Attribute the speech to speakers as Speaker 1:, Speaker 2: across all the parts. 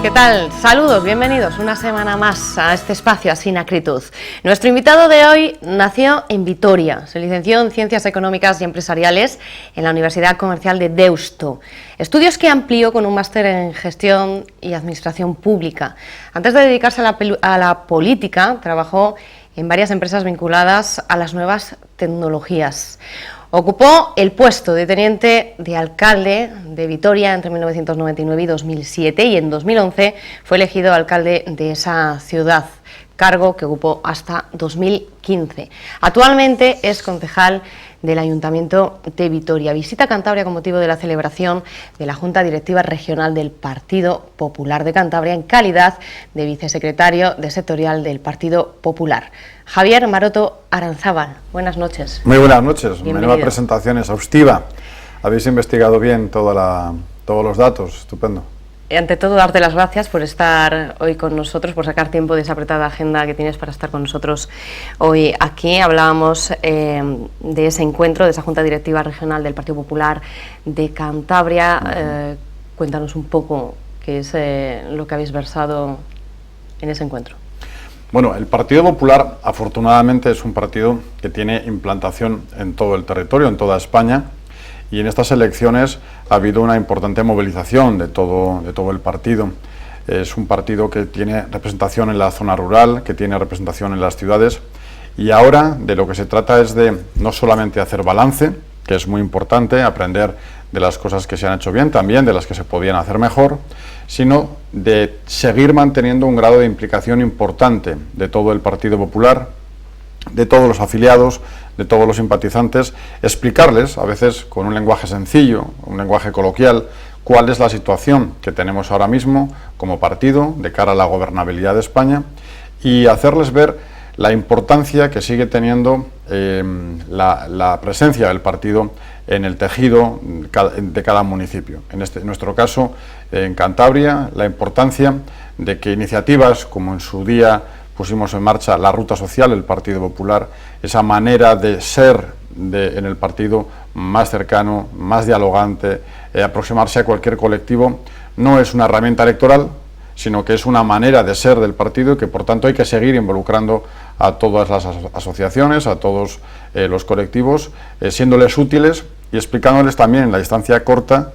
Speaker 1: ¿Qué tal? Saludos, bienvenidos una semana más a este espacio Sin Acritud. Nuestro invitado de hoy nació en Vitoria, se licenció en Ciencias Económicas y Empresariales en la Universidad Comercial de Deusto, estudios que amplió con un máster en Gestión y Administración Pública. Antes de dedicarse a la política, trabajó en varias empresas vinculadas a las nuevas tecnologías. Ocupó el puesto de teniente de alcalde de Vitoria entre 1999 y 2007 y en 2011 fue elegido alcalde de esa ciudad, cargo que ocupó hasta 2015. Actualmente es concejal del Ayuntamiento de Vitoria. Visita Cantabria con motivo de la celebración de la Junta Directiva Regional del Partido Popular de Cantabria en calidad de vicesecretario de sectorial del Partido Popular. Javier Maroto Aranzábal, buenas noches.
Speaker 2: Muy buenas noches, menuda presentación exhaustiva. Habéis investigado bien todos los datos, estupendo.
Speaker 1: Ante todo, darte las gracias por estar hoy con nosotros, por sacar tiempo de esa apretada agenda que tienes para estar con nosotros hoy aquí. Hablábamos de ese encuentro, de esa Junta Directiva Regional del Partido Popular de Cantabria. Cuéntanos un poco qué es lo que habéis versado en ese encuentro.
Speaker 2: Bueno, el Partido Popular, afortunadamente, es un partido que tiene implantación en todo el territorio, en toda España, y en estas elecciones ha habido una importante movilización de todo el partido. Es un partido que tiene representación en la zona rural, que tiene representación en las ciudades, y ahora de lo que se trata es de no solamente hacer balance, que es muy importante, aprender de las cosas que se han hecho bien, también de las que se podían hacer mejor, sino de seguir manteniendo un grado de implicación importante de todo el Partido Popular, de todos los afiliados, de todos los simpatizantes, explicarles, a veces con un lenguaje sencillo, un lenguaje coloquial, cuál es la situación que tenemos ahora mismo como partido de cara a la gobernabilidad de España y hacerles ver la importancia que sigue teniendo la presencia del partido en el tejido de cada municipio. En nuestro caso, en Cantabria, la importancia de que iniciativas como en su día pusimos en marcha la Ruta Social, el Partido Popular, esa manera de ser en el partido más cercano, más dialogante, aproximarse a cualquier colectivo, no es una herramienta electoral, sino que es una manera de ser del partido y que por tanto hay que seguir involucrando a todas las asociaciones, a todos los colectivos, siéndoles útiles y explicándoles también en la distancia corta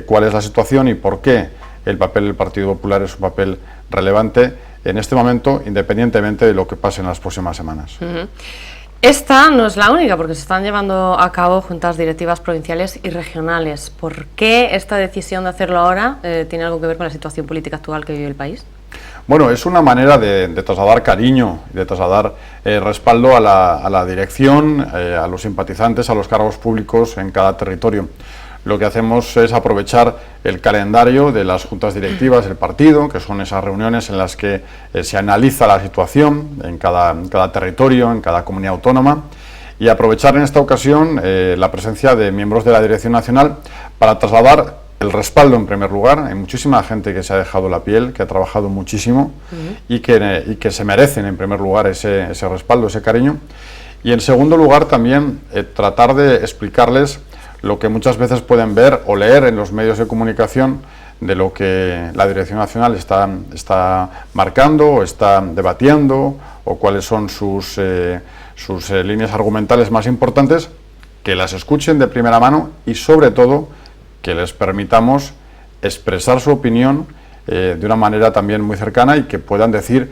Speaker 2: cuál es la situación y por qué el papel del Partido Popular es un papel relevante en este momento, independientemente de lo que pase en las próximas semanas.
Speaker 1: Esta no es la única, porque se están llevando a cabo juntas directivas provinciales y regionales. ¿Por qué esta decisión de hacerlo ahora tiene algo que ver con la situación política actual que vive el país?
Speaker 2: Bueno, es una manera de trasladar cariño, de trasladar respaldo a la dirección, a los simpatizantes, a los cargos públicos en cada territorio. Lo que hacemos es aprovechar el calendario de las juntas directivas del partido, que son esas reuniones en las que se analiza la situación en cada territorio, en cada comunidad autónoma, y aprovechar en esta ocasión la presencia de miembros de la Dirección Nacional para trasladar el respaldo en primer lugar. Hay muchísima gente que se ha dejado la piel, que ha trabajado muchísimo y que se merecen en primer lugar ese respaldo, ese cariño. Y en segundo lugar también tratar de explicarles lo que muchas veces pueden ver o leer en los medios de comunicación de lo que la Dirección Nacional está marcando o está debatiendo o cuáles son sus líneas argumentales más importantes, que las escuchen de primera mano y sobre todo que les permitamos expresar su opinión de una manera también muy cercana y que puedan decir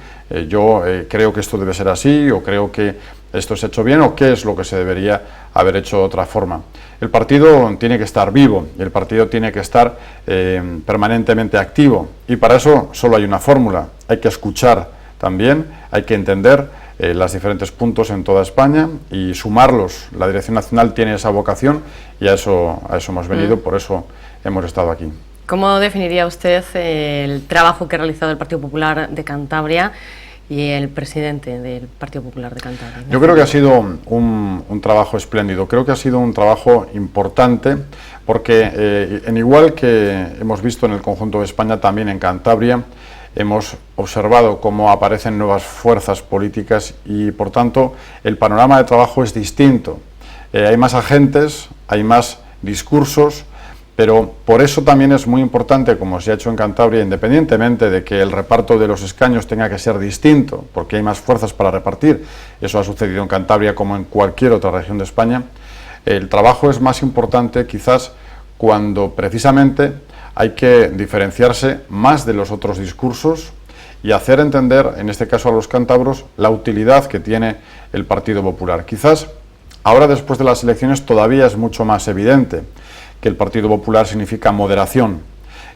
Speaker 2: yo creo que esto debe ser así o creo que esto se ha hecho bien o qué es lo que se debería haber hecho de otra forma. El partido tiene que estar vivo y el partido tiene que estar permanentemente activo y para eso solo hay una fórmula, hay que escuchar también, hay que entender los diferentes puntos en toda España y sumarlos. La Dirección Nacional tiene esa vocación y a eso hemos venido, por eso hemos estado aquí.
Speaker 1: ¿Cómo definiría usted el trabajo que ha realizado el Partido Popular de Cantabria y el presidente del Partido Popular de Cantabria?
Speaker 2: Yo creo que ha sido un trabajo espléndido, creo que ha sido un trabajo importante porque en igual que hemos visto en el conjunto de España, también en Cantabria hemos observado cómo aparecen nuevas fuerzas políticas y por tanto el panorama de trabajo es distinto. Hay más agentes, hay más discursos Pero por eso también es muy importante, como se ha hecho en Cantabria, independientemente de que el reparto de los escaños tenga que ser distinto, porque hay más fuerzas para repartir, eso ha sucedido en Cantabria como en cualquier otra región de España, el trabajo es más importante quizás cuando precisamente hay que diferenciarse más de los otros discursos y hacer entender, en este caso a los cántabros, la utilidad que tiene el Partido Popular. Quizás ahora, después de las elecciones, todavía es mucho más evidente que el Partido Popular significa moderación,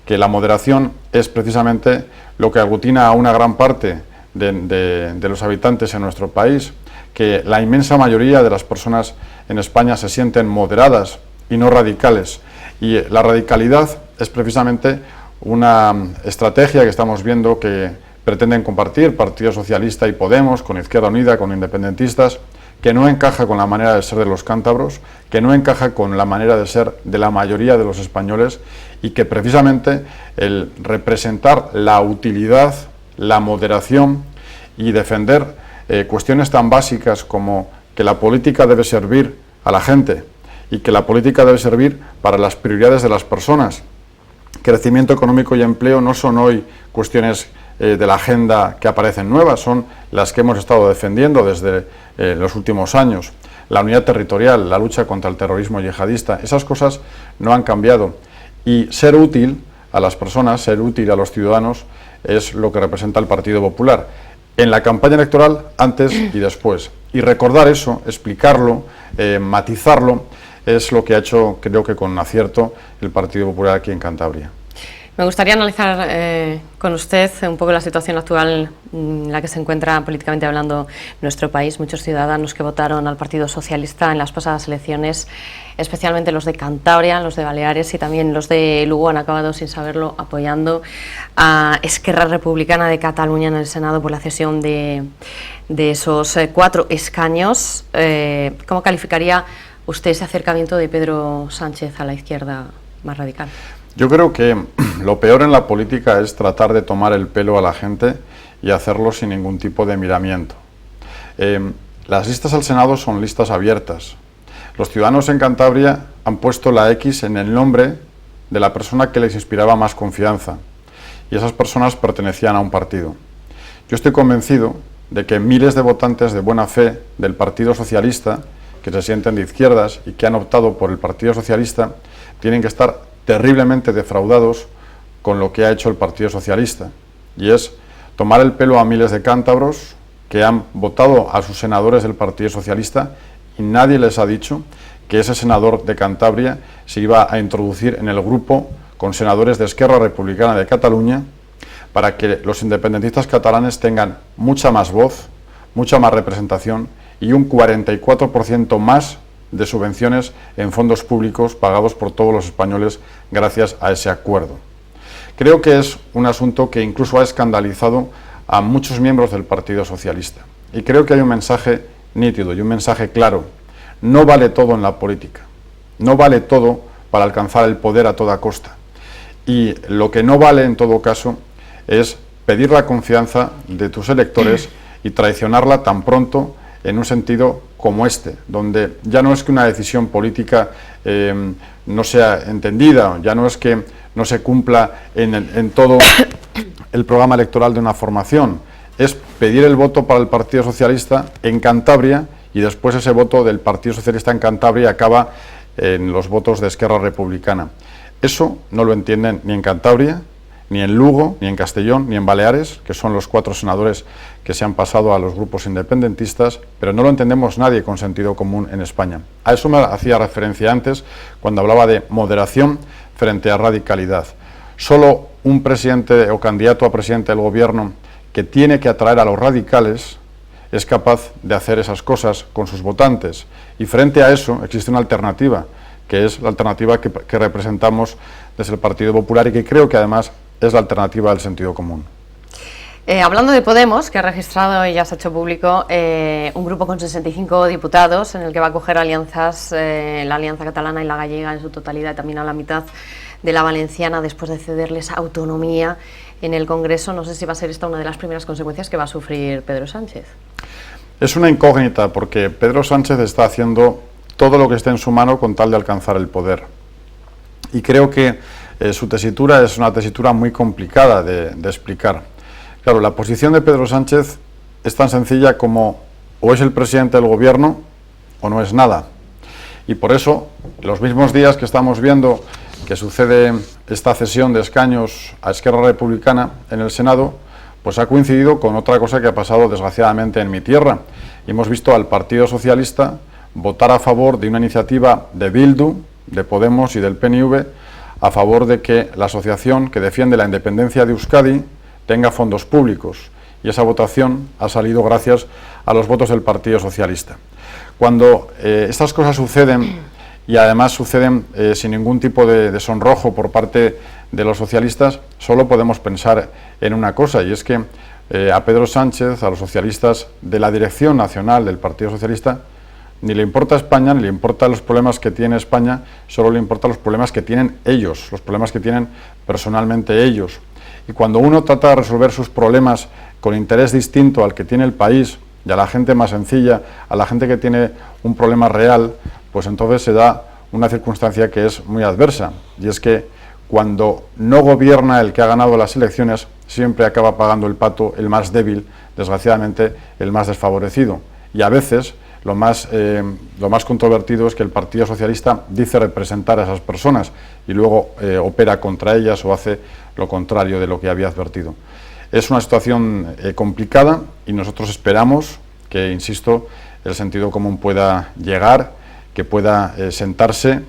Speaker 2: que la moderación es precisamente lo que aglutina a una gran parte de los habitantes en nuestro país, que la inmensa mayoría de las personas en España se sienten moderadas y no radicales. Y la radicalidad es precisamente una estrategia que estamos viendo que pretenden compartir Partido Socialista y Podemos, con Izquierda Unida, con independentistas, que no encaja con la manera de ser de los cántabros, que no encaja con la manera de ser de la mayoría de los españoles y que precisamente el representar la utilidad, la moderación y defender cuestiones tan básicas como que la política debe servir a la gente y que la política debe servir para las prioridades de las personas. Crecimiento económico y empleo no son hoy cuestiones de la agenda que aparecen nuevas, son las que hemos estado defendiendo desde los últimos años. La unidad territorial, la lucha contra el terrorismo yihadista, esas cosas no han cambiado. Y ser útil a las personas, ser útil a los ciudadanos, es lo que representa el Partido Popular. En la campaña electoral, antes y después. Y recordar eso, explicarlo, matizarlo, es lo que ha hecho, creo que con acierto, el Partido Popular aquí en Cantabria.
Speaker 1: Me gustaría analizar con usted un poco la situación actual en la que se encuentra políticamente hablando nuestro país. Muchos ciudadanos que votaron al Partido Socialista en las pasadas elecciones, especialmente los de Cantabria, los de Baleares y también los de Lugo, han acabado sin saberlo apoyando a Esquerra Republicana de Cataluña en el Senado por la cesión de esos 4 escaños. ¿Cómo calificaría usted ese acercamiento de Pedro Sánchez a la izquierda más radical?
Speaker 2: Yo creo que lo peor en la política es tratar de tomar el pelo a la gente y hacerlo sin ningún tipo de miramiento. Las listas al Senado son listas abiertas. Los ciudadanos en Cantabria han puesto la X en el nombre de la persona que les inspiraba más confianza, y esas personas pertenecían a un partido. Yo estoy convencido de que miles de votantes de buena fe del Partido Socialista, que se sienten de izquierdas y que han optado por el Partido Socialista, tienen que estar terriblemente defraudados con lo que ha hecho el Partido Socialista, y es tomar el pelo a miles de cántabros que han votado a sus senadores del Partido Socialista y nadie les ha dicho que ese senador de Cantabria se iba a introducir en el grupo con senadores de Esquerra Republicana de Cataluña para que los independentistas catalanes tengan mucha más voz, mucha más representación y un 44% más de subvenciones en fondos públicos pagados por todos los españoles gracias a ese acuerdo. Creo que es un asunto que incluso ha escandalizado a muchos miembros del Partido Socialista. Y creo que hay un mensaje nítido y un mensaje claro. No vale todo en la política. No vale todo para alcanzar el poder a toda costa. Y lo que no vale en todo caso es pedir la confianza de tus electores y traicionarla tan pronto en un sentido como este, donde ya no es que una decisión política no sea entendida, ya no es que no se cumpla en todo el programa electoral de una formación, es pedir el voto para el Partido Socialista en Cantabria y después ese voto del Partido Socialista en Cantabria acaba en los votos de Esquerra Republicana. Eso no lo entienden ni en Cantabria, ni en Lugo, ni en Castellón, ni en Baleares, que son los 4 senadores que se han pasado a los grupos independentistas, pero no lo entendemos nadie con sentido común en España. A eso me hacía referencia antes cuando hablaba de moderación frente a radicalidad. Solo un presidente o candidato a presidente del gobierno que tiene que atraer a los radicales es capaz de hacer esas cosas con sus votantes. Y frente a eso existe una alternativa, que es la alternativa que representamos desde el Partido Popular y que creo que además es la alternativa del sentido común.
Speaker 1: Hablando de Podemos, que ha registrado y ya se ha hecho público un grupo con 65 diputados en el que va a coger alianzas, la alianza catalana y la gallega en su totalidad y también a la mitad de la valenciana después de cederles autonomía en el Congreso. No sé si va a ser esta una de las primeras consecuencias que va a sufrir Pedro Sánchez.
Speaker 2: Es una incógnita porque Pedro Sánchez está haciendo todo lo que esté en su mano con tal de alcanzar el poder. y creo que su tesitura es una tesitura muy complicada de explicar. Claro, la posición de Pedro Sánchez es tan sencilla como o es el presidente del gobierno o no es nada. Y por eso, los mismos días que estamos viendo que sucede esta cesión de escaños a Esquerra Republicana en el Senado, pues ha coincidido con otra cosa que ha pasado desgraciadamente en mi tierra. Y hemos visto al Partido Socialista votar a favor de una iniciativa de Bildu, de Podemos y del PNV, a favor de que la asociación que defiende la independencia de Euskadi tenga fondos públicos. Y esa votación ha salido gracias a los votos del Partido Socialista. Cuando estas cosas suceden, y además suceden sin ningún tipo de sonrojo por parte de los socialistas, solo podemos pensar en una cosa, y es que a Pedro Sánchez, a los socialistas de la dirección nacional del Partido Socialista, ni le importa España, ni le importan los problemas que tiene España, solo le importan los problemas que tienen ellos, los problemas que tienen personalmente ellos. Y cuando uno trata de resolver sus problemas con interés distinto al que tiene el país, y a la gente más sencilla, a la gente que tiene un problema real, pues entonces se da una circunstancia que es muy adversa, y es que cuando no gobierna el que ha ganado las elecciones, siempre acaba pagando el pato el más débil, desgraciadamente el más desfavorecido. Y a veces lo más controvertido es que el Partido Socialista dice representar a esas personas y luego opera contra ellas o hace lo contrario de lo que había advertido. Es una situación complicada y nosotros esperamos que, insisto, el sentido común pueda llegar, que pueda sentarse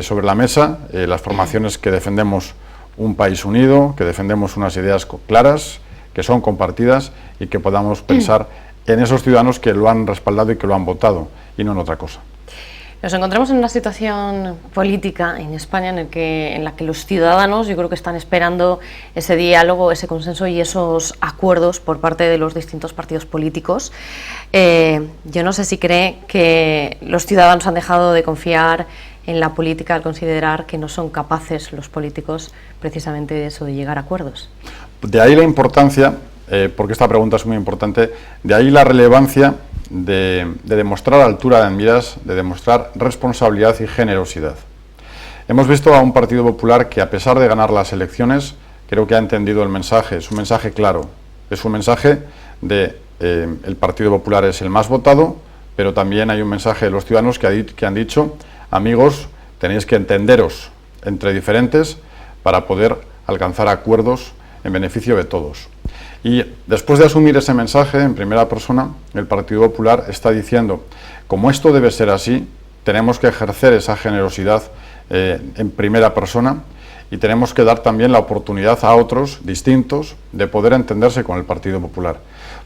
Speaker 2: sobre la mesa las formaciones que defendemos un país unido, que defendemos unas ideas claras, que son compartidas y que podamos pensar en esos ciudadanos que lo han respaldado y que lo han votado y no en otra cosa.
Speaker 1: Nos encontramos en una situación política en España en la que los ciudadanos, yo creo que están esperando ese diálogo, ese consenso y esos acuerdos por parte de los distintos partidos políticos. Yo no sé si cree que los ciudadanos han dejado de confiar en la política al considerar que no son capaces los políticos precisamente de eso, de llegar a acuerdos.
Speaker 2: De ahí la importancia, porque esta pregunta es muy importante, de ahí la relevancia de demostrar altura de miras, de demostrar responsabilidad y generosidad. Hemos visto a un Partido Popular que, a pesar de ganar las elecciones, creo que ha entendido el mensaje. Es un mensaje claro, es un mensaje de el Partido Popular es el más votado, pero también hay un mensaje de los ciudadanos que han dicho: amigos, tenéis que entenderos entre diferentes para poder alcanzar acuerdos en beneficio de todos. Y después de asumir ese mensaje en primera persona, el Partido Popular está diciendo: como esto debe ser así, tenemos que ejercer esa generosidad en primera persona y tenemos que dar también la oportunidad a otros distintos de poder entenderse con el Partido Popular.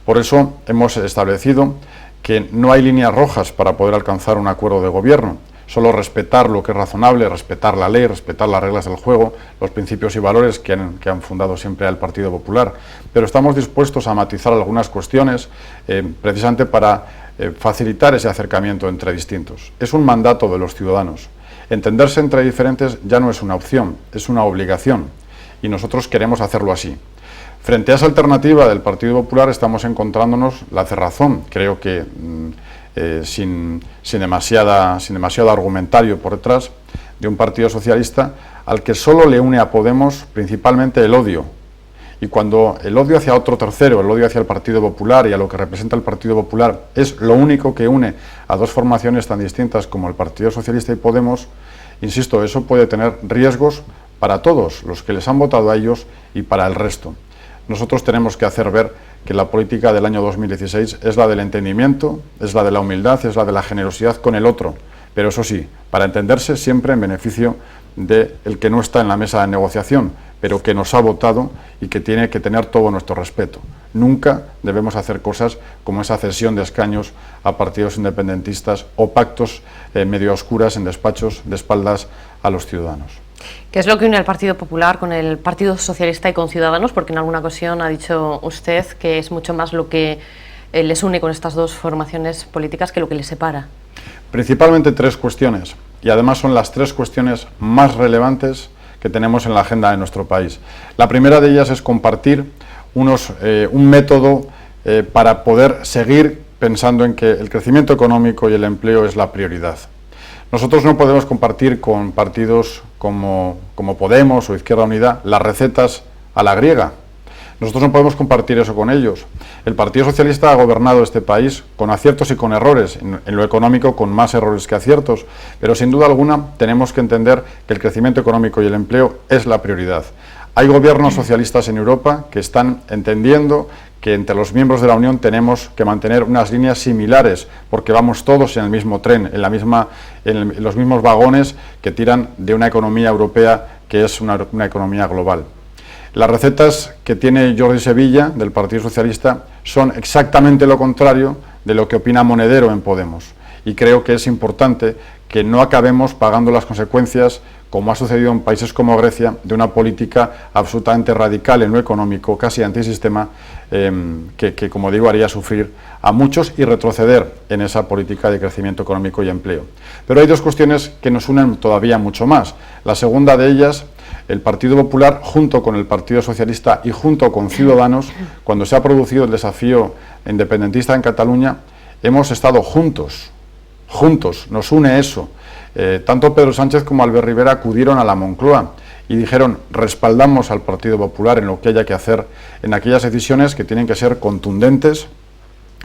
Speaker 2: Por eso hemos establecido que no hay líneas rojas para poder alcanzar un acuerdo de gobierno. Solo respetar lo que es razonable, respetar la ley, respetar las reglas del juego, los principios y valores que han fundado siempre al Partido Popular. Pero estamos dispuestos a matizar algunas cuestiones precisamente para facilitar ese acercamiento entre distintos. Es un mandato de los ciudadanos. Entenderse entre diferentes ya no es una opción, es una obligación. Y nosotros queremos hacerlo así. Frente a esa alternativa del Partido Popular estamos encontrándonos la cerrazón. Creo que sin demasiado argumentario por detrás, de un Partido Socialista al que solo le une a Podemos principalmente el odio. Y cuando el odio hacia otro tercero, el odio hacia el Partido Popular y a lo que representa el Partido Popular es lo único que une a dos formaciones tan distintas como el Partido Socialista y Podemos, insisto, eso puede tener riesgos para todos los que les han votado a ellos y para el resto. Nosotros tenemos que hacer ver que la política del año 2016 es la del entendimiento, es la de la humildad, es la de la generosidad con el otro, pero eso sí, para entenderse siempre en beneficio del que no está en la mesa de negociación, pero que nos ha votado y que tiene que tener todo nuestro respeto. Nunca debemos hacer cosas como esa cesión de escaños a partidos independentistas o pactos medio oscuras en despachos de espaldas a los ciudadanos.
Speaker 1: ¿Qué es lo que une al Partido Popular con el Partido Socialista y con Ciudadanos? Porque en alguna ocasión ha dicho usted que es mucho más lo que les une con estas dos formaciones políticas que lo que les separa.
Speaker 2: Principalmente tres cuestiones, y además son las tres cuestiones más relevantes que tenemos en la agenda de nuestro país. La primera de ellas es compartir un método para poder seguir pensando en que el crecimiento económico y el empleo es la prioridad. Nosotros no podemos compartir con partidos como Podemos o Izquierda Unida las recetas a la griega. Nosotros no podemos compartir eso con ellos. El Partido Socialista ha gobernado este país con aciertos y con errores, en lo económico con más errores que aciertos, pero sin duda alguna tenemos que entender que el crecimiento económico y el empleo es la prioridad. Hay gobiernos socialistas en Europa que están entendiendo que entre los miembros de la Unión tenemos que mantener unas líneas similares, porque vamos todos en el mismo tren, en los mismos vagones que tiran de una economía europea que es una economía global. Las recetas que tiene Jordi Sevilla, del Partido Socialista, son exactamente lo contrario de lo que opina Monedero en Podemos. Y creo que es importante que no acabemos pagando las consecuencias, como ha sucedido en países como Grecia, de una política absolutamente radical en lo económico, casi antisistema, que, como digo, haría sufrir a muchos y retroceder en esa política de crecimiento económico y empleo. Pero hay dos cuestiones que nos unen todavía mucho más. La segunda de ellas, el Partido Popular, junto con el Partido Socialista y junto con Ciudadanos, cuando se ha producido el desafío independentista en Cataluña, hemos estado juntos, nos une eso. Tanto Pedro Sánchez como Albert Rivera acudieron a la Moncloa y dijeron: respaldamos al Partido Popular en lo que haya que hacer, en aquellas decisiones que tienen que ser contundentes,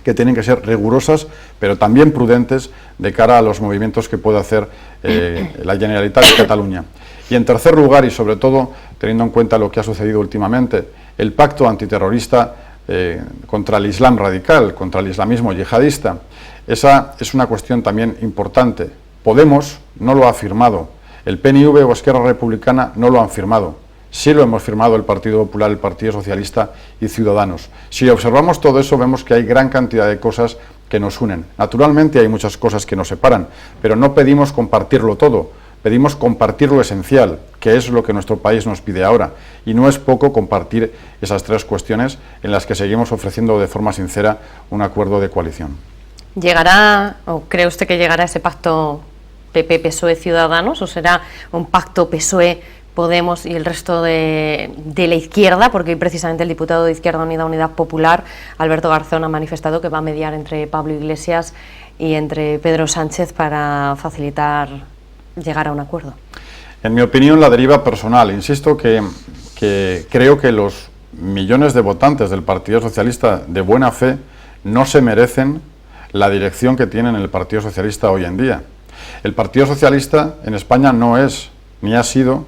Speaker 2: que tienen que ser rigurosas, pero también prudentes de cara a los movimientos que puede hacer la Generalitat de Cataluña. Y en tercer lugar, y sobre todo teniendo en cuenta lo que ha sucedido últimamente, el pacto antiterrorista contra el Islam radical, contra el islamismo yihadista. Esa es una cuestión también importante. Podemos no lo ha firmado, el PNV o Esquerra Republicana no lo han firmado. Sí lo hemos firmado el Partido Popular, el Partido Socialista y Ciudadanos. Si observamos todo eso, vemos que hay gran cantidad de cosas que nos unen. Naturalmente hay muchas cosas que nos separan, pero no pedimos compartirlo todo, pedimos compartir lo esencial, que es lo que nuestro país nos pide ahora. Y no es poco compartir esas tres cuestiones en las que seguimos ofreciendo de forma sincera un acuerdo de coalición.
Speaker 1: ¿Llegará, o cree usted que llegará ese pacto PP-PSOE-Ciudadanos, o será un pacto PSOE-Podemos y el resto de la izquierda? Porque hoy precisamente el diputado de Izquierda Unida, Unidad Popular, Alberto Garzón, ha manifestado que va a mediar entre Pablo Iglesias y entre Pedro Sánchez para facilitar llegar a un acuerdo.
Speaker 2: En mi opinión, la deriva personal. Insisto que creo que los millones de votantes del Partido Socialista de buena fe no se merecen la dirección que tienen el Partido Socialista hoy en día. El Partido Socialista en España no es ni ha sido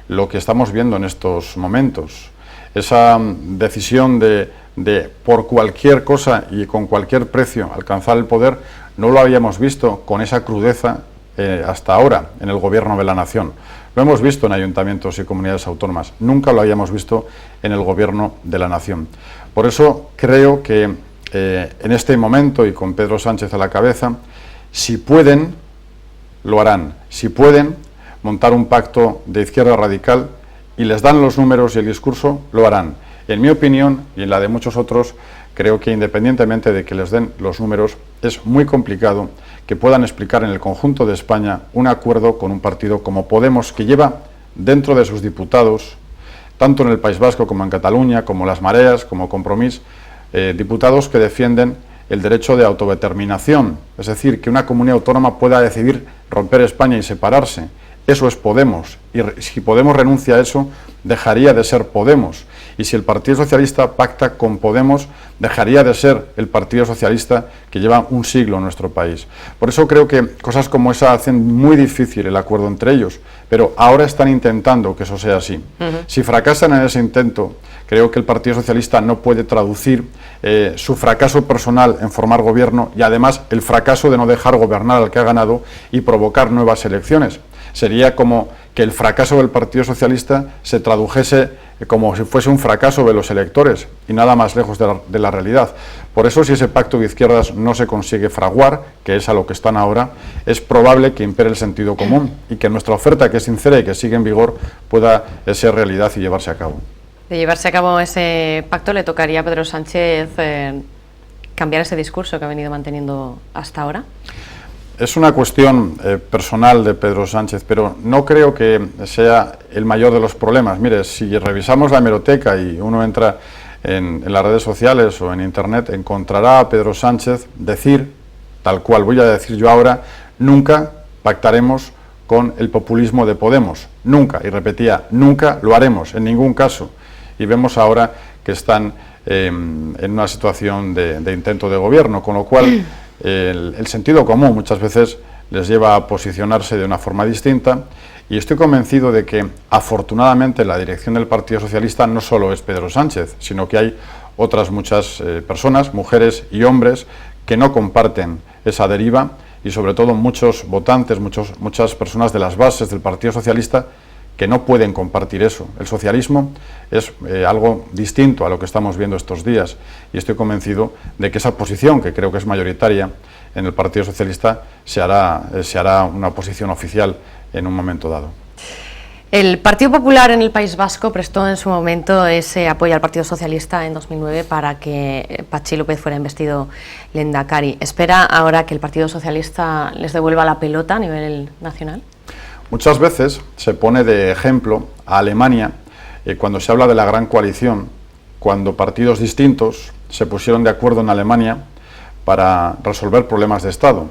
Speaker 2: lo que estamos viendo en estos momentos. Esa decisión de por cualquier cosa y con cualquier precio alcanzar el poder no lo habíamos visto con esa crudeza hasta ahora en el gobierno de la nación. Lo hemos visto en ayuntamientos y comunidades autónomas, nunca lo habíamos visto en el gobierno de la nación. Por eso creo que en este momento, y con Pedro Sánchez a la cabeza, si pueden, lo harán. Si pueden montar un pacto de izquierda radical y les dan los números y el discurso, lo harán. En mi opinión, y en la de muchos otros, creo que independientemente de que les den los números, es muy complicado que puedan explicar en el conjunto de España un acuerdo con un partido como Podemos, que lleva dentro de sus diputados, tanto en el País Vasco como en Cataluña, como Las Mareas, como Compromís, diputados que defienden el derecho de autodeterminación, es decir, que una comunidad autónoma pueda decidir romper España y separarse. Eso es Podemos, y si Podemos renuncia a eso, dejaría de ser Podemos. Y si el Partido Socialista pacta con Podemos, dejaría de ser el Partido Socialista que lleva un siglo en nuestro país. Por eso creo que cosas como esa hacen muy difícil el acuerdo entre ellos, pero ahora están intentando que eso sea así. Si fracasan en ese intento, creo que el Partido Socialista no puede traducir su fracaso personal en formar gobierno y además el fracaso de no dejar gobernar al que ha ganado y provocar nuevas elecciones. Sería como que el fracaso del Partido Socialista se tradujese como si fuese un fracaso de los electores y nada más lejos de la realidad. Por eso, si ese pacto de izquierdas no se consigue fraguar, que es a lo que están ahora, es probable que impere el sentido común y que nuestra oferta, que es sincera y que sigue en vigor, pueda ser realidad y llevarse a cabo.
Speaker 1: De llevarse a cabo ese pacto, le tocaría a Pedro Sánchez cambiar ese discurso que ha venido manteniendo hasta ahora.
Speaker 2: Es una cuestión personal de Pedro Sánchez, pero no creo que sea el mayor de los problemas. Mire, si revisamos la hemeroteca y uno entra en las redes sociales o en Internet, encontrará a Pedro Sánchez decir, tal cual voy a decir yo ahora, nunca pactaremos con el populismo de Podemos. Nunca, y repetía, nunca lo haremos, en ningún caso. Y vemos ahora que están en una situación de intento de gobierno, con lo cual el sentido común muchas veces les lleva a posicionarse de una forma distinta, y estoy convencido de que afortunadamente la dirección del Partido Socialista no solo es Pedro Sánchez, sino que hay otras muchas personas, mujeres y hombres, que no comparten esa deriva, y sobre todo muchos votantes, muchas personas de las bases del Partido Socialista que no pueden compartir eso. El socialismo es algo distinto a lo que estamos viendo estos días, y estoy convencido de que esa posición, que creo que es mayoritaria en el Partido Socialista, se hará una posición oficial en un momento dado.
Speaker 1: El Partido Popular en el País Vasco prestó en su momento ese apoyo al Partido Socialista en 2009 para que Patxi López fuera investido lehendakari. ¿Espera ahora que el Partido Socialista les devuelva la pelota a nivel nacional?
Speaker 2: Muchas veces se pone de ejemplo a Alemania cuando se habla de la gran coalición, cuando partidos distintos se pusieron de acuerdo en Alemania para resolver problemas de Estado.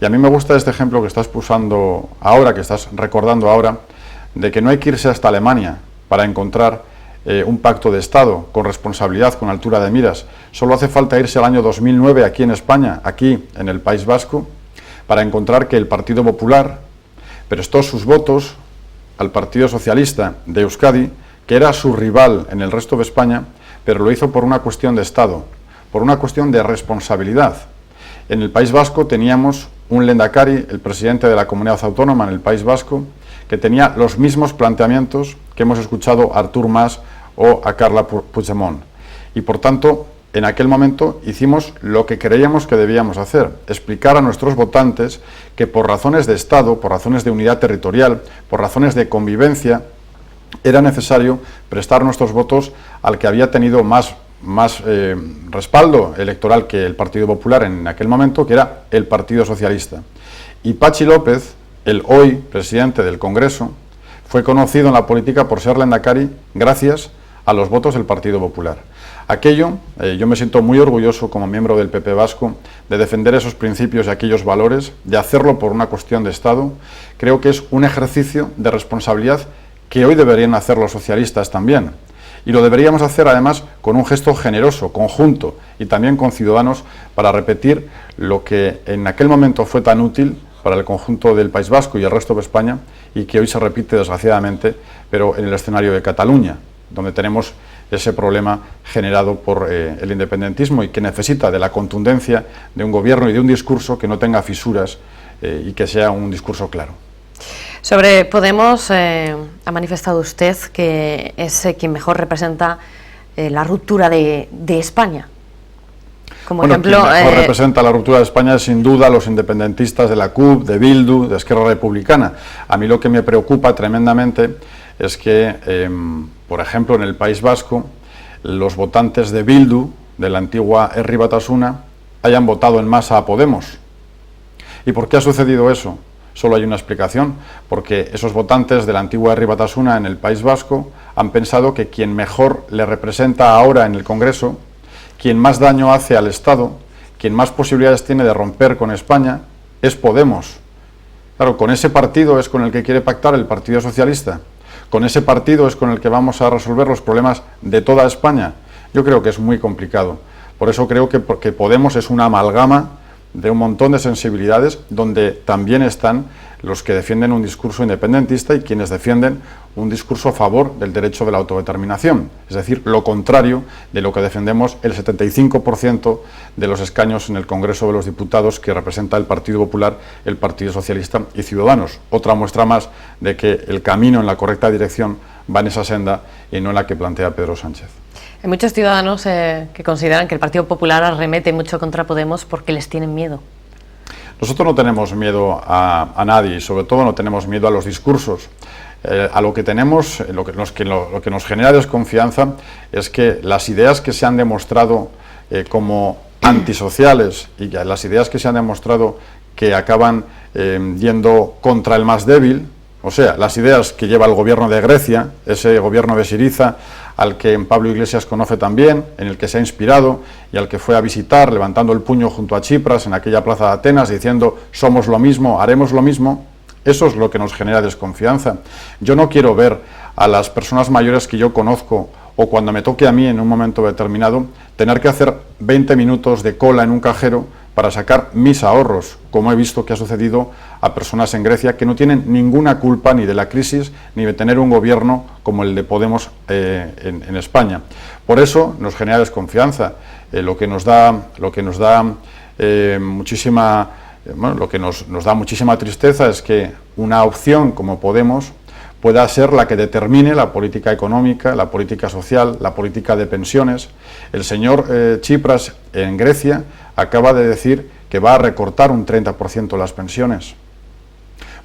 Speaker 2: Y a mí me gusta este ejemplo que estás usando ahora, que estás recordando ahora, de que no hay que irse hasta Alemania para encontrar un pacto de Estado con responsabilidad, con altura de miras. Solo hace falta irse al año 2009 aquí en España, aquí en el País Vasco, para encontrar que el Partido Popular prestó sus votos al Partido Socialista de Euskadi, que era su rival en el resto de España, pero lo hizo por una cuestión de Estado, por una cuestión de responsabilidad. En el País Vasco teníamos un lehendakari, el presidente de la comunidad autónoma en el País Vasco, que tenía los mismos planteamientos que hemos escuchado a Artur Mas o a Carla Puigdemont. Y por tanto, en aquel momento hicimos lo que creíamos que debíamos hacer, explicar a nuestros votantes que por razones de Estado, por razones de unidad territorial, por razones de convivencia, era necesario prestar nuestros votos al que había tenido más respaldo electoral que el Partido Popular en aquel momento, que era el Partido Socialista. Y Patxi López, el hoy presidente del Congreso, fue conocido en la política por ser lehendakari gracias a los votos del Partido Popular. Aquello, yo me siento muy orgulloso como miembro del PP vasco de defender esos principios y aquellos valores, de hacerlo por una cuestión de Estado. Creo que es un ejercicio de responsabilidad que hoy deberían hacer los socialistas también. Y lo deberíamos hacer además con un gesto generoso, conjunto, y también con Ciudadanos, para repetir lo que en aquel momento fue tan útil para el conjunto del País Vasco y el resto de España, y que hoy se repite desgraciadamente, pero en el escenario de Cataluña, donde tenemos ese problema generado por el independentismo y que necesita de la contundencia de un gobierno y de un discurso que no tenga fisuras y que sea un discurso claro.
Speaker 1: Sobre Podemos, ha manifestado usted que es quien mejor representa la ruptura de España. Como ejemplo,
Speaker 2: quien mejor representa la ruptura de España es sin duda los independentistas de la CUP, de Bildu, de Esquerra Republicana. A mí lo que me preocupa tremendamente es que, por ejemplo, en el País Vasco, los votantes de Bildu, de la antigua Herri Batasuna, hayan votado en masa a Podemos. ¿Y por qué ha sucedido eso? Solo hay una explicación, porque esos votantes de la antigua Herri Batasuna en el País Vasco han pensado que quien mejor le representa ahora en el Congreso, quien más daño hace al Estado, quien más posibilidades tiene de romper con España, es Podemos. Claro, con ese partido es con el que quiere pactar el Partido Socialista. Con ese partido es con el que vamos a resolver los problemas de toda España. Yo creo que es muy complicado. Por eso creo que porque Podemos es una amalgama de un montón de sensibilidades, donde también están los que defienden un discurso independentista y quienes defienden un discurso a favor del derecho de la autodeterminación, es decir, lo contrario de lo que defendemos el 75% de los escaños en el Congreso de los Diputados que representa el Partido Popular, el Partido Socialista y Ciudadanos. Otra muestra más de que el camino en la correcta dirección va en esa senda y no en la que plantea Pedro Sánchez.
Speaker 1: Hay muchos ciudadanos que consideran que el Partido Popular arremete mucho contra Podemos porque les tienen miedo.
Speaker 2: Nosotros no tenemos miedo a nadie y sobre todo no tenemos miedo a los discursos. A lo que tenemos, lo que nos genera desconfianza es que las ideas que se han demostrado como antisociales y las ideas que se han demostrado que acaban yendo contra el más débil, o sea, las ideas que lleva el gobierno de Grecia, ese gobierno de Syriza, al que Pablo Iglesias conoce también, en el que se ha inspirado y al que fue a visitar levantando el puño junto a Tsipras en aquella plaza de Atenas diciendo somos lo mismo, haremos lo mismo. Eso es lo que nos genera desconfianza. Yo no quiero ver a las personas mayores que yo conozco, o cuando me toque a mí en un momento determinado, tener que hacer 20 minutos de cola en un cajero para sacar mis ahorros, como he visto que ha sucedido a personas en Grecia que no tienen ninguna culpa ni de la crisis ni de tener un gobierno como el de Podemos en España. Por eso nos genera desconfianza, lo que nos da muchísima tristeza es que una opción como Podemos pueda ser la que determine la política económica, la política social, la política de pensiones. El señor Tsipras en Grecia acaba de decir que va a recortar un 30% las pensiones.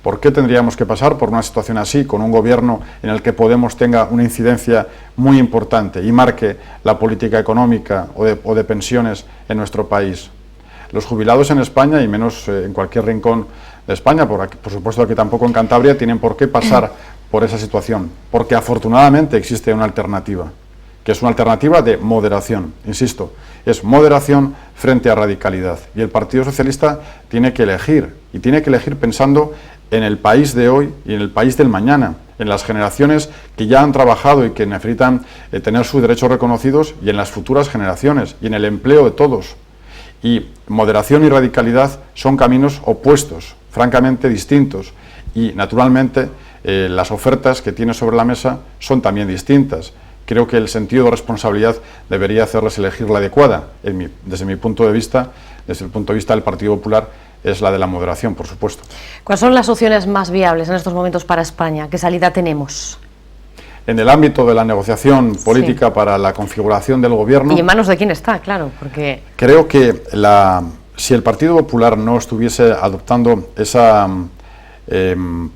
Speaker 2: ¿Por qué tendríamos que pasar por una situación así, con un gobierno en el que Podemos tenga una incidencia muy importante y marque la política económica o de pensiones en nuestro país? Los jubilados en España, y menos en cualquier rincón de España, por supuesto aquí tampoco en Cantabria, tienen por qué pasar por esa situación, porque afortunadamente existe una alternativa, que es una alternativa de moderación, insisto, es moderación frente a radicalidad. Y el Partido Socialista tiene que elegir, y tiene que elegir pensando en el país de hoy y en el país del mañana, en las generaciones que ya han trabajado y que necesitan tener sus derechos reconocidos, y en las futuras generaciones, y en el empleo de todos. Y moderación y radicalidad son caminos opuestos, francamente distintos, y naturalmente las ofertas que tiene sobre la mesa son también distintas. Creo que el sentido de responsabilidad debería hacerles elegir la adecuada. Desde mi punto de vista, desde el punto de vista del Partido Popular, es la de la moderación, por supuesto.
Speaker 1: ¿Cuáles son las opciones más viables en estos momentos para España? ¿Qué salida tenemos?
Speaker 2: En el ámbito de la negociación política para la configuración del gobierno...
Speaker 1: ¿Y en manos de quién está? Claro, porque...
Speaker 2: Creo que si el Partido Popular no estuviese adoptando esa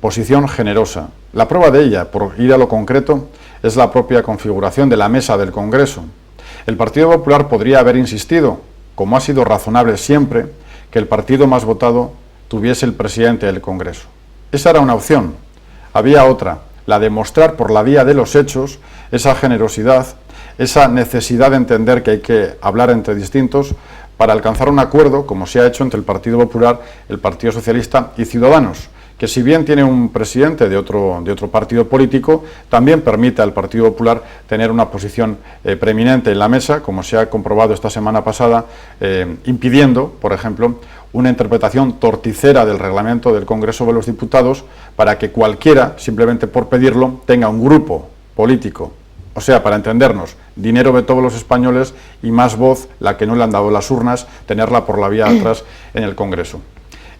Speaker 2: posición generosa, la prueba de ella, por ir a lo concreto, es la propia configuración de la mesa del Congreso. El Partido Popular podría haber insistido, como ha sido razonable siempre, que el partido más votado tuviese el presidente del Congreso. Esa era una opción. Había otra, la de mostrar por la vía de los hechos esa generosidad, esa necesidad de entender que hay que hablar entre distintos para alcanzar un acuerdo, como se ha hecho entre el Partido Popular, el Partido Socialista y Ciudadanos, que si bien tiene un presidente de otro partido político, también permite al Partido Popular tener una posición preeminente en la mesa, como se ha comprobado esta semana pasada, impidiendo, por ejemplo, una interpretación torticera del reglamento del Congreso de los Diputados para que cualquiera, simplemente por pedirlo, tenga un grupo político. O sea, para entendernos, dinero de todos los españoles y más voz, la que no le han dado las urnas, tenerla por la vía de atrás en el Congreso.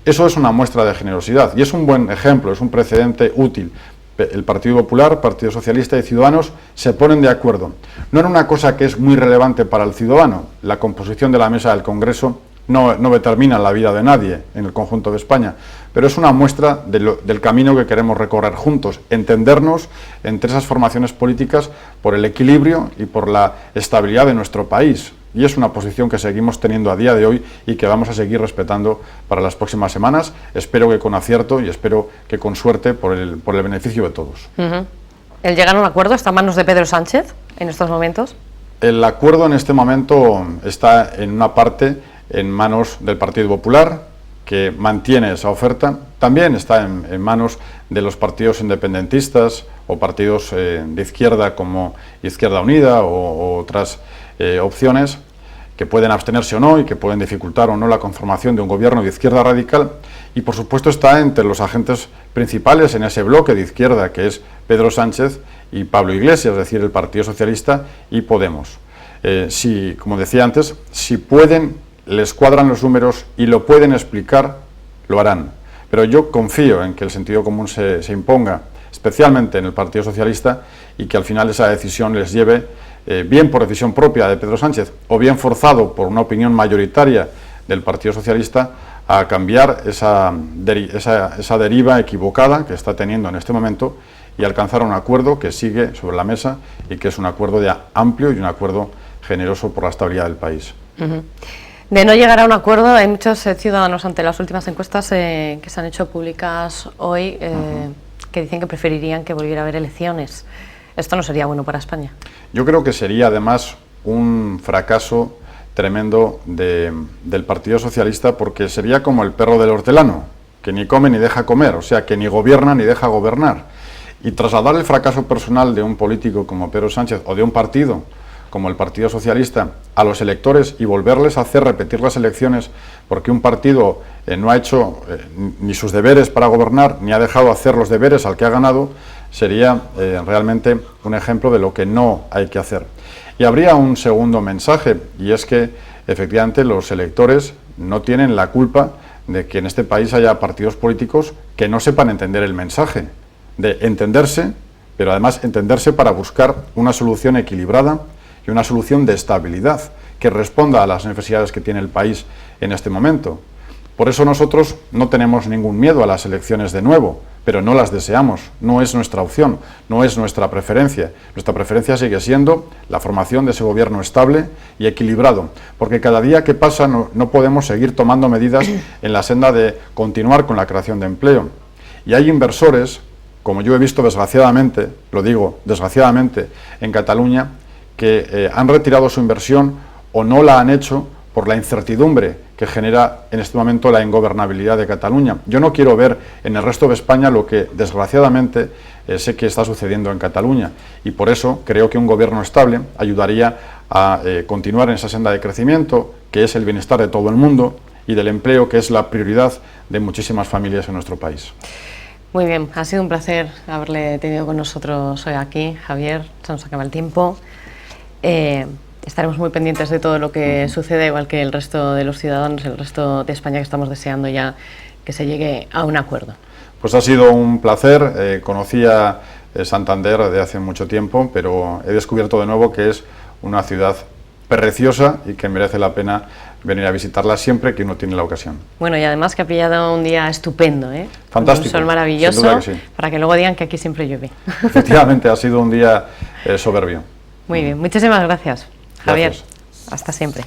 Speaker 2: Eso es una muestra de generosidad y es un buen ejemplo, es un precedente útil. El Partido Popular, Partido Socialista y Ciudadanos se ponen de acuerdo. No en una cosa que es muy relevante para el ciudadano, la composición de la mesa del Congreso no determina la vida de nadie en el conjunto de España, pero es una muestra del camino que queremos recorrer juntos, entendernos entre esas formaciones políticas por el equilibrio y por la estabilidad de nuestro país. Y es una posición que seguimos teniendo a día de hoy y que vamos a seguir respetando para las próximas semanas. Espero que con acierto y espero que con suerte por el beneficio de todos.
Speaker 1: ¿El llegar a un acuerdo está en manos de Pedro Sánchez en estos momentos?
Speaker 2: El acuerdo en este momento está en una parte en manos del Partido Popular, que mantiene esa oferta. También está en manos de los partidos independentistas o partidos de izquierda como Izquierda Unida o otras opciones que pueden abstenerse o no y que pueden dificultar o no la conformación de un gobierno de izquierda radical, y por supuesto está entre los agentes principales en ese bloque de izquierda que es Pedro Sánchez y Pablo Iglesias, es decir, el Partido Socialista y Podemos. Si, como decía antes, si pueden, les cuadran los números y lo pueden explicar, lo harán. Pero yo confío en que el sentido común se imponga, especialmente en el Partido Socialista, y que al final esa decisión les lleve, bien por decisión propia de Pedro Sánchez o bien forzado por una opinión mayoritaria del Partido Socialista, a cambiar esa deriva equivocada que está teniendo en este momento y alcanzar un acuerdo que sigue sobre la mesa y que es un acuerdo amplio y un acuerdo generoso por la estabilidad del país.
Speaker 1: De no llegar a un acuerdo, hay muchos ciudadanos ante las últimas encuestas que se han hecho públicas hoy que dicen que preferirían que volviera a haber elecciones. ¿Esto no sería bueno para España?
Speaker 2: Yo creo que sería además un fracaso tremendo del Partido Socialista, porque sería como el perro del hortelano, que ni come ni deja comer, o sea, que ni gobierna ni deja gobernar. Y trasladar el fracaso personal de un político como Pedro Sánchez o de un partido como el Partido Socialista a los electores y volverles a hacer repetir las elecciones porque un partido no ha hecho ni sus deberes para gobernar, ni ha dejado hacer los deberes al que ha ganado, sería realmente un ejemplo de lo que no hay que hacer. Y habría un segundo mensaje, y es que efectivamente los electores no tienen la culpa de que en este país haya partidos políticos que no sepan entender el mensaje, de entenderse, pero además entenderse para buscar una solución equilibrada y una solución de estabilidad que responda a las necesidades que tiene el país en este momento. Por eso nosotros no tenemos ningún miedo a las elecciones de nuevo, pero no las deseamos, no es nuestra opción, no es nuestra preferencia. Nuestra preferencia sigue siendo la formación de ese gobierno estable y equilibrado, porque cada día que pasa no podemos seguir tomando medidas en la senda de continuar con la creación de empleo. Y hay inversores, como yo he visto desgraciadamente, lo digo desgraciadamente, en Cataluña, que han retirado su inversión o no la han hecho por la incertidumbre que genera en este momento la ingobernabilidad de Cataluña. Yo no quiero ver en el resto de España lo que desgraciadamente sé que está sucediendo en Cataluña, y por eso creo que un gobierno estable ayudaría a continuar en esa senda de crecimiento, que es el bienestar de todo el mundo, y del empleo, que es la prioridad de muchísimas familias en nuestro país.
Speaker 1: Muy bien, ha sido un placer haberle tenido con nosotros hoy aquí, Javier. Se nos acaba el tiempo. Estaremos muy pendientes de todo lo que sucede, igual que el resto de los ciudadanos, el resto de España, que estamos deseando ya que se llegue a un acuerdo.
Speaker 2: Pues ha sido un placer. Conocía Santander de hace mucho tiempo, pero he descubierto de nuevo que es una ciudad preciosa y que merece la pena venir a visitarla siempre que uno tiene la ocasión.
Speaker 1: Bueno, y además que ha pillado un día estupendo, ¿eh?
Speaker 2: Fantástico.
Speaker 1: Un sol maravilloso,
Speaker 2: sin duda que sí.
Speaker 1: Para que luego digan que aquí siempre llueve.
Speaker 2: Efectivamente, ha sido un día soberbio.
Speaker 1: Muy bien, muchísimas gracias, Javier.
Speaker 2: Gracias.
Speaker 1: Hasta siempre.